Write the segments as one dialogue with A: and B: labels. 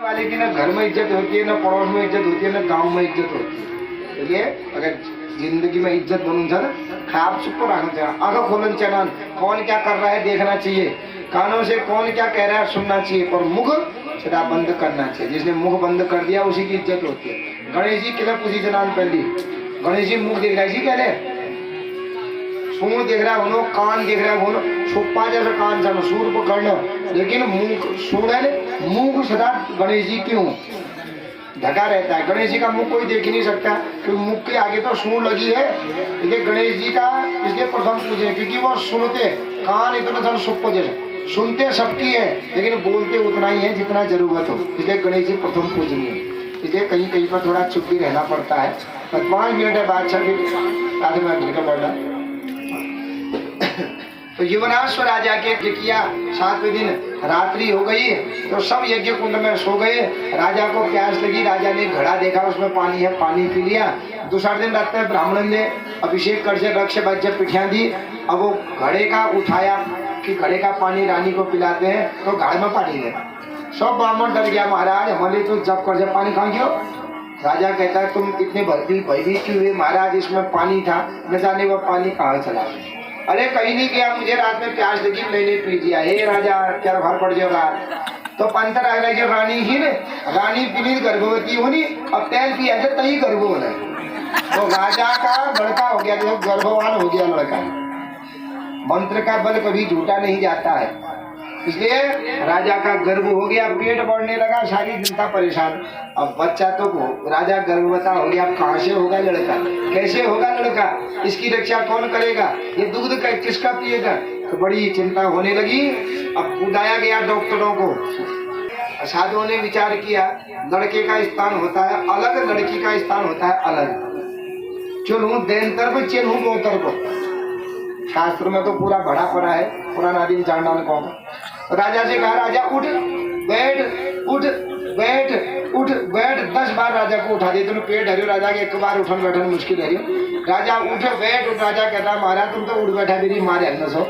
A: वाले की ना घर में इज्जत होती है, ना पड़ोस में इज्जत होती है, ना गांव में इज्जत होती है। तो ये अगर जिंदगी में इज्जत बनूं था ना, खाब चुप रहना चाहिए, आंखों खोलन चाहिए, कौन क्या कर रहा है देखना चाहिए, कानों से कौन क्या कह रहा है सुनना चाहिए, पर मुख सदा बंद करना चाहिए। जिसने मुख बंद कर दिया उसी की इज्जत होती है। गणेश जी किला पूछी जनान पहली, गणेश जी मुख देख रहा है, कह रहे सूर देख रहा है, कान देख रहा है, छुपा जैसा कान जानो, सूर पकड़ना, लेकिन मुख सूर है, मुख सदा गणेश जी क्यों ढका रहता है। गणेश जी का मुख कोई देख ही नहीं सकता, क्योंकि मुख के आगे तो सूर लगी है। इसलिए गणेश जी का इसलिए प्रथम पूजे, क्योंकि वो सुनते, कान इतना धन सुप जैसे सुनते सबकी है, लेकिन बोलते उतना ही है जितना जरूरत हो। इसलिए गणेश जी प्रथम पूजनीय है। इसलिए कहीं कहीं पर थोड़ा चुप भी रहना पड़ता है। 5 मिनट है बादशाह फिर आधे मिनट का बढ़ा। तो युवनाश्व राजा के किया 7वें दिन रात्रि हो गई तो सब यज्ञ कुंड में सो गए। राजा को प्यास लगी, राजा ने घड़ा देखा उसमें पानी है, पानी पी लिया। दूसरे दिन रात में ब्राह्मण ने अभिषेक कर से रक्ष बज्य पिठियां दी। अब वो घड़े का उठाया कि घड़े का पानी रानी को पिलाते हैं, तो घड़े में पानी दे। सब ब्राह्मण डर गया, महाराज हमारे तो जब कर जब पानी खा क्यों। राजा कहता है तुम इतने भयभीत क्यों हुए महाराज, इसमें पानी था, न जाने वो पानी कहाँ चला। अरे कहीं नहीं गया, मुझे रात में प्यास लगी मैंने पी दिया। हे राजा क्या भार पड़ जाओ रात। तो पंतर आ गया रानी ही ने, रानी पीली गर्भवती होनी, अब तेल पिया जाए तही गर्भ होना। तो राजा का लड़का हो गया, जो गर्भवान हो गया लड़का। मंत्र का बल कभी झूठा नहीं जाता है, इसलिए राजा का गर्भ हो गया, पेट बढ़ने लगा, सारी जनता परेशान। अब बच्चा तो राजा गर्भवता हो गया, अब कहाँ से होगा लड़का, कैसे होगा लड़का, इसकी रक्षा कौन करेगा, ये दूध का किसका पिएगा। तो बड़ी चिंता होने लगी। अब बुलाया गया डॉक्टरों को। साधुओं ने विचार किया, लड़के का स्थान होता है अलग, लड़की का स्थान होता है अलग। चलू देन तरफ चलू गो तरफ, शास्त्र में तो पूरा भरा पड़ा है, पुराना आदमी जानना कौन। तो राजा से कहा राजा उठ बैठ उठ बैठ उठ बैठ। 10 बार राजा को उठा दे, तुम पेट हरियो। राजा के एक बार उठन बैठन मुश्किल है। राजा उठ बैठ उठ। राजा कहता महाराज तुम तो उठ बैठा मेरी मारे न सो,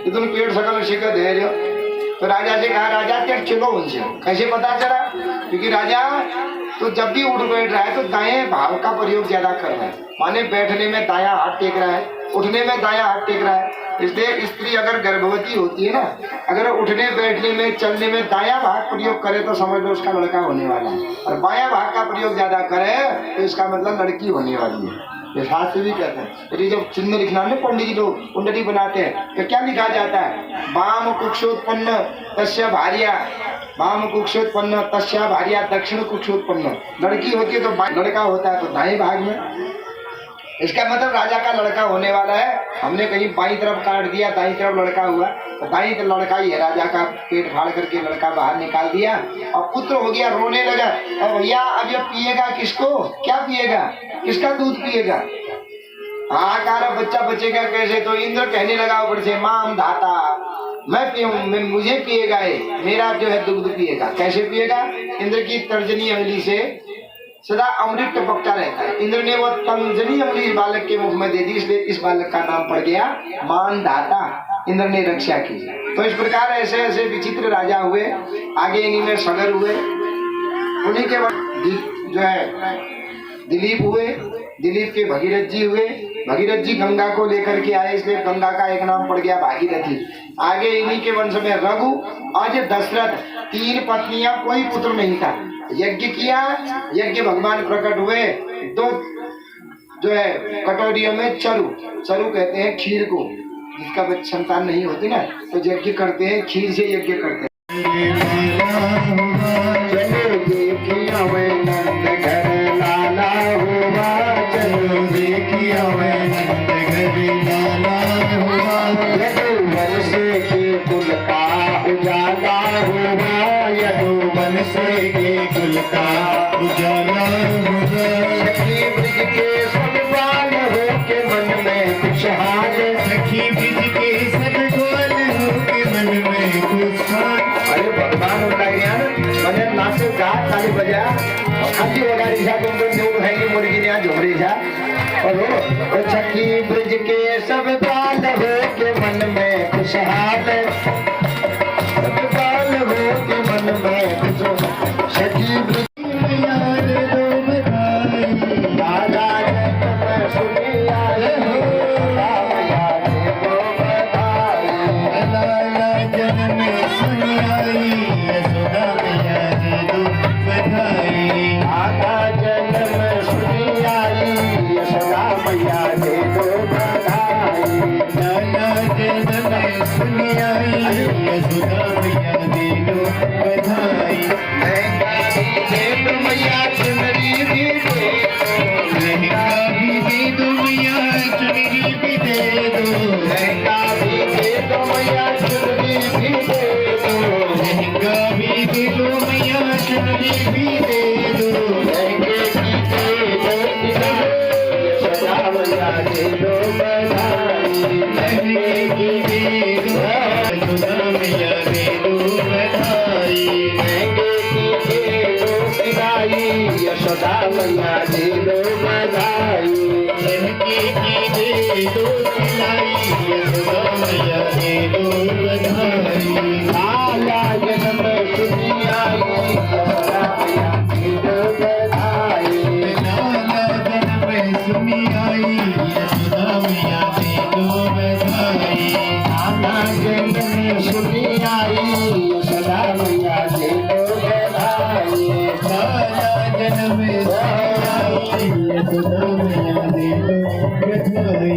A: तुम पेट सकल शिकत दे रहे हो। तो राजा से कहा राजा तेरे चलो उनसे। कैसे पता चला, क्योंकि राजा तो जब भी उठ बैठ रहा है तो दाएं भाव का प्रयोग ज्यादा कर रहा है, माने बैठने में दायां हाथ टेक रहा है, उठने में दायां हाथ टेक रहा है। इसलिए स्त्री अगर गर्भवती होती है ना, अगर उठने बैठने में चलने में दायां भाग प्रयोग करे तो समझ लो उसका लड़का होने वाला है, और बायां भाग का प्रयोग ज्यादा करे तो इसका मतलब लड़की होने वाली है। ये शास्त्र भी कहते हैं। यदि जब चिन्ह लिखना में पंडित जी लोग कुंडली बनाते हैं तो क्या लिखा जाता है, वाम कुक्षोत्पन्न तस्य भार्या, वाम कुक्षोत्पन्न तस्या भार्या दक्षिण कुक्षोत्पन्न। लड़की होती है तो लड़का होता है तो दाएं भाग में। इसका मतलब राजा का लड़का होने वाला है। हमने कहीं बाई तरफ काट दिया, दाई तरफ लड़का हुआ, तो दाई तरफ लड़का ही है। राजा का पेट फाड़ करके लड़का बाहर निकाल दिया और पुत्र हो गया, रोने लगा। और भैया अब ये पिएगा किसको, क्या पिएगा, किसका दूध पिएगा। हाहाकार बच्चा बचेगा कैसे। तो इंद्र कहने लगा ऊपर से माम धाता, मैं पीऊँ, मुझे पिएगा ये, मेरा जो है दुग्ध पिएगा। कैसे पिएगा, इंद्र की तर्जनी अंगुली से सदा अमृत टपकता रहता है। इंद्र ने वो तंजनी अंगुली इस बालक के मुख में दे दी, इसलिए इस बालक का नाम पड़ गया मानधाता। इंद्र ने रक्षा की। तो इस प्रकार ऐसे ऐसे विचित्र राजा हुए, आगे इन्हीं में सगर हुए। उन्हीं के बाद जो है दिलीप हुए, दिलीप के भगीरथ जी हुए। भगीरथ जी गंगा को लेकर के आए, इसलिए गंगा का एक नाम पड़ गया भागीरथी। आगे इन्हीं के वंश में रघु, आज दशरथ, 3 पत्नियां, कोई पुत्र नहीं था। यज्ञ किया, यज्ञ भगवान प्रकट हुए। 2 जो है कटोरियों में चरु, चरु कहते हैं खीर को, जिसका संतान नहीं होती ना, तो यज्ञ करते हैं, खीर से यज्ञ करते हैं। सखी ब्रिज के सब बाल हो के मन में खुशहाल, सखी ब्रिज के सब बाल हो के मन में खुशहाल। अरे भगवान होता ज्ञान मैंने नाचे गा ताली बजा खाली होगा रिझा तुम तो देव है मुर्गी ने झोरी जा। और सखी ब्रिज के सब बाल हो के मन में खुशहाल, सब बाल हो के मन में खुशहाल।
B: भी दे दो, लहंगे की दे दो सिलाई, यशोदा मैया दे दो बधाई। लहंगे की दे दो, यशोदा मैया दे दो बधाई। लहंगे की दे दो सिलाई, यशोदा मैया दे दो बधाई। लहंगे की दे दो सिलाई, यशोदा मैया दे दो बधाई। लाला जन्म सुनी आई, यशोदा मैया दे दो बधाई। लाला जन्म सुनी आई, यशोदा मैया दे दो बधाई। लाला जन्म सुनी आई, यशोदा मैया दे दो बधाई। लाला जन्म सुनी आई, यशोदा मैया दे दो बधाई।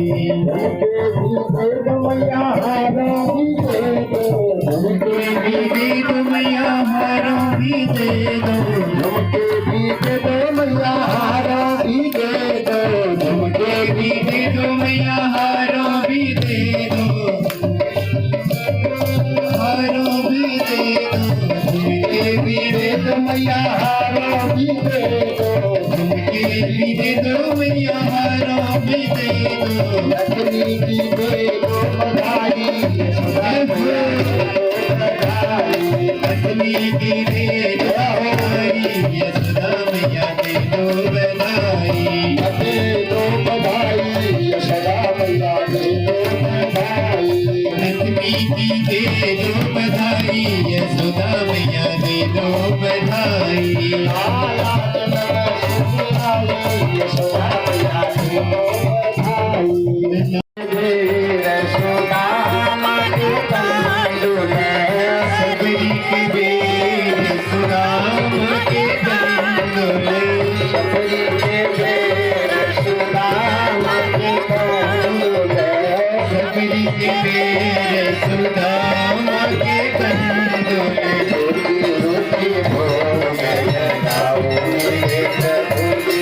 B: मैया हारों भी दे दो, झुमके भी दे दो मैया हारों भी दे दो। झुमके भी दे दो मैया हारों भी दे दो। झुमके भी दे दो मैया हारों भी दे दो। हारों भी दे दो, झुमके भी दे दो मैया हारों भी दे दो। झुमके भी दे दो मैया हारों भी दे दो। लक्ष्मी की दे दो बधाई, यशोदा मैया दे दो बधाई। लक्ष्मी की दे दो बधाई, यशोदा मैया दे दो बधाई। दे दो बधाई, यशोदा मैया दे दो बधाई। लक्ष्मी की दे दो बधाई, यशोदा मैया दे दो बधाई। लाला जन्म सुनी आई, यशोदा मैया दे दो बधाई। यशोदा माँ के कंदो में, सबरी की बेर यशोदा माँ के कंदो में। सबरी के बेर यशोदा माँ के कंदो में। सबरी के बेर यशोदा माँ के कंदो में। रोटी रोटी भोग लगाओ मेरे प्रभु जी।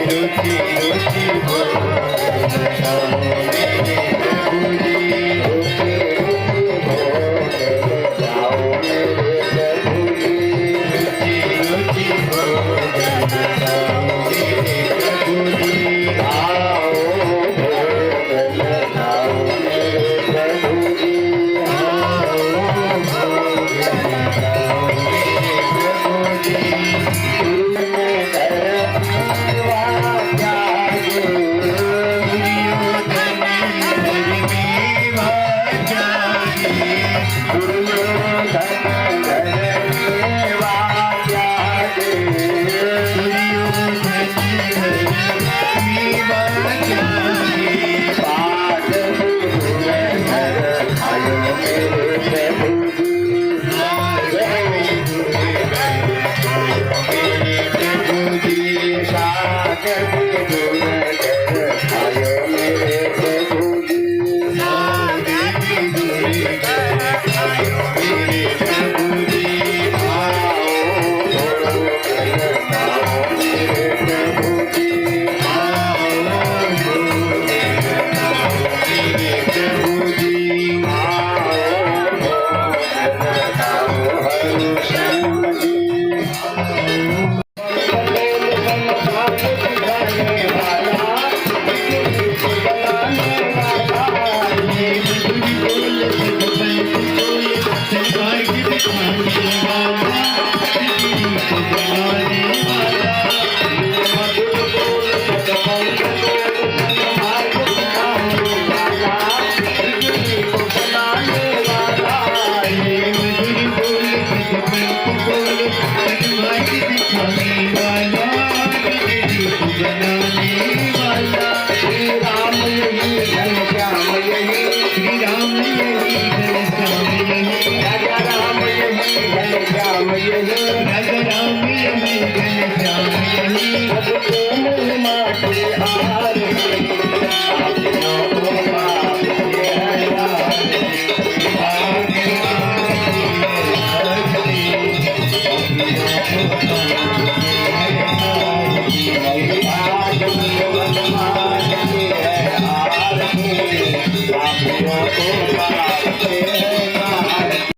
B: रोटी रोटी भोग लगाओ मेरे प्रभु जी। रोटी रोटी भोग लगाओ मेरे प्रभु जी। रोटी रोटी भोग लगाओ मेरे प्रभु जी। आओ भोग लगाओ मेरे प्रभु जी। आओ भोग लगाओ मेरे प्रभु जी। श्री राम यही